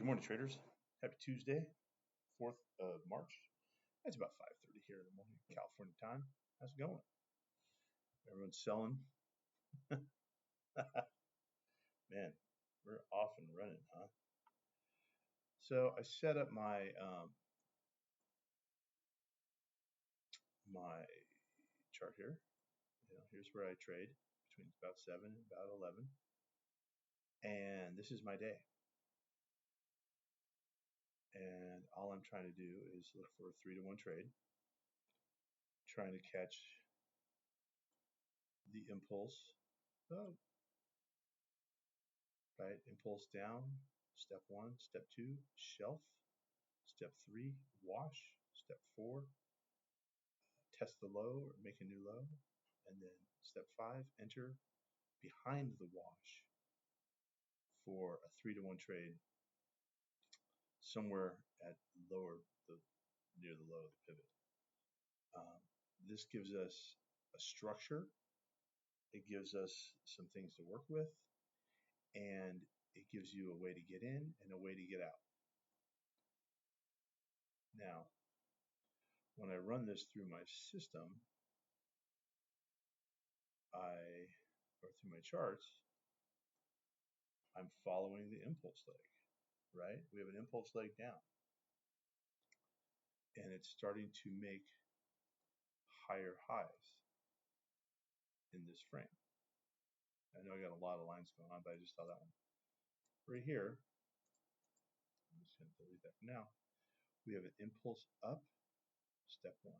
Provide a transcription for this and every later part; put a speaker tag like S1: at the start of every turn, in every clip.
S1: Morning, traders. Happy Tuesday, 4th of March. It's about 5:30 here in the morning, California time. How's it going? Everyone's selling. Man, we're off and running, huh? So I set up my chart here. Here's where I trade between about 7 and about 11. And this is my day. And all I'm trying to do is look for a 3-to-1 trade, trying to catch the impulse. Oh, right? Impulse down, step 1, step 2, shelf, step 3, wash, step 4, test the low or make a new low, and then step 5, enter behind the wash for a 3-to-1 trade somewhere at near the low of the pivot. This gives us a structure. It gives us some things to work with, and it gives you a way to get in and a way to get out. Now, when I run this through my system, or through my charts, I'm following the impulse leg, right? We have an impulse leg down, and it's starting to make higher highs in this frame. I know I got a lot of lines going on, but I just saw that one. Right here, I'm just going to delete that for now. We have an impulse up, step 1.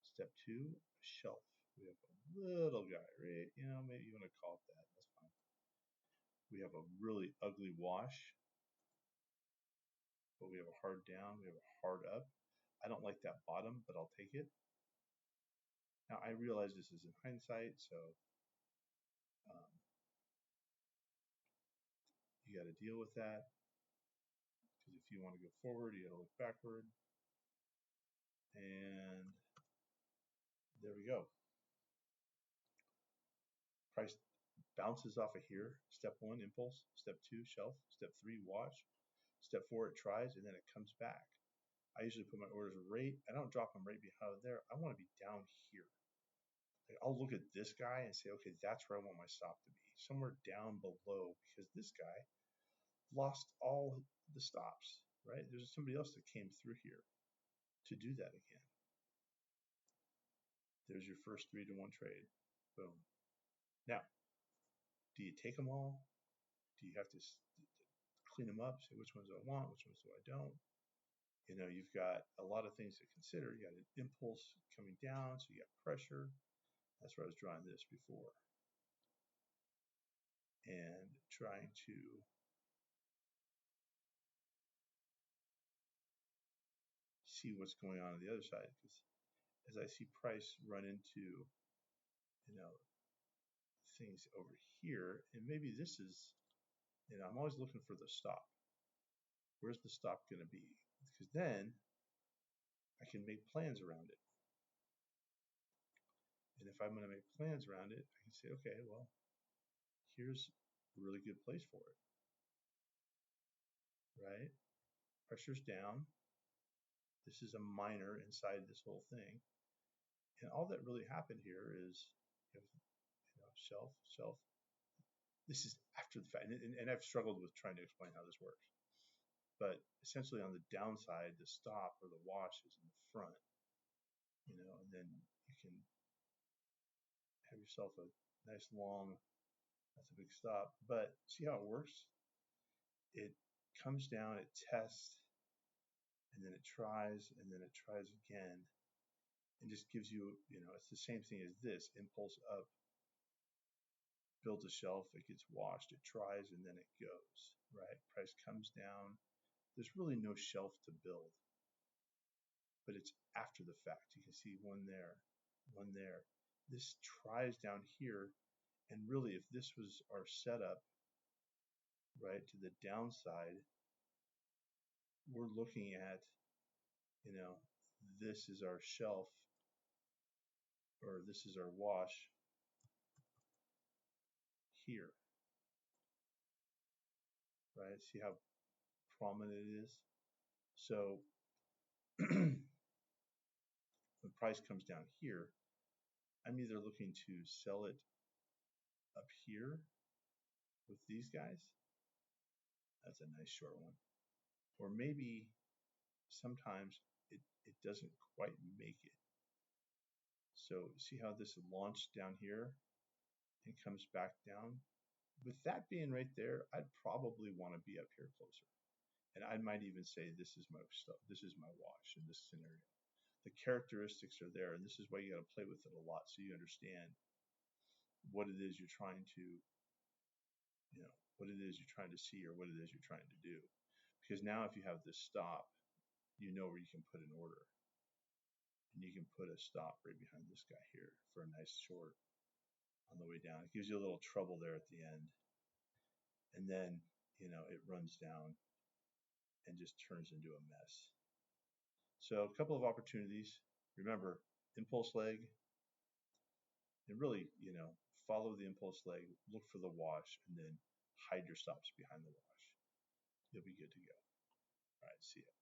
S1: Step 2, a shelf. We have a little guy, right? Maybe you want to call it that. That's fine. We have a really ugly wash, but we have a hard down. We have a hard up. I don't like that bottom, but I'll take it. Now, I realize this is in hindsight, so you got to deal with that. Because if you want to go forward, you got to look backward. And there we go. Price bounces off of here. Step 1, impulse. Step 2, shelf. Step 3, wash. Step 4, it tries, and then it comes back. I usually put my orders right. I don't drop them right behind there. I want to be down here. Like, I'll look at this guy and say, okay, that's where I want my stop to be. Somewhere down below, because this guy lost all the stops, right? There's somebody else that came through here to do that again. There's your first 3-to-1 trade. Boom. Now, do you take them all? Do you have to clean them up, say which ones do I want, which ones do I don't? You've got a lot of things to consider. You got an impulse coming down, so you got pressure. That's where I was drawing this before. And trying to see what's going on the other side. Because as I see price run into, things over here, and maybe this is, I'm always looking for the stop. Where's the stop going to be? Because then I can make plans around it. And if I'm going to make plans around it, I can say, okay, well, here's a really good place for it, right? Pressure's down. This is a minor inside this whole thing. And all that really happened here is, shelf. This is after the fact. And I've struggled with trying to explain how this works. But essentially on the downside, the stop or the wash is in the front, and then you can have yourself a nice long, that's a big stop. But see how it works? It comes down, it tests, and then it tries, and then it tries again, and just gives you, it's the same thing as this, impulse up, builds a shelf, it gets washed, it tries, and then it goes, right? Price comes down. There's really no shelf to build, but it's after the fact. You can see one there, one there. This tries down here, and really if this was our setup, right, to the downside, we're looking at, this is our shelf, or this is our wash here, right? See how prominent it is. So when price comes down here, I'm either looking to sell it up here with these guys. That's a nice short one. Or maybe sometimes it doesn't quite make it. So see how this launched down here and comes back down? With that being right there, I'd probably want to be up here closer. And I might even say this is my stuff. This is my wash in this scenario. The characteristics are there, and this is why you got to play with it a lot so you understand what it is you're trying to, what it is you're trying to see or what it is you're trying to do. Because now if you have this stop, you know where you can put an order. And you can put a stop right behind this guy here for a nice short on the way down. It gives you a little trouble there at the end. And then, it runs down and just turns into a mess. So a couple of opportunities. Remember, impulse leg, and really, follow the impulse leg, look for the wash, and then hide your stops behind the wash. You'll be good to go. All right, see ya.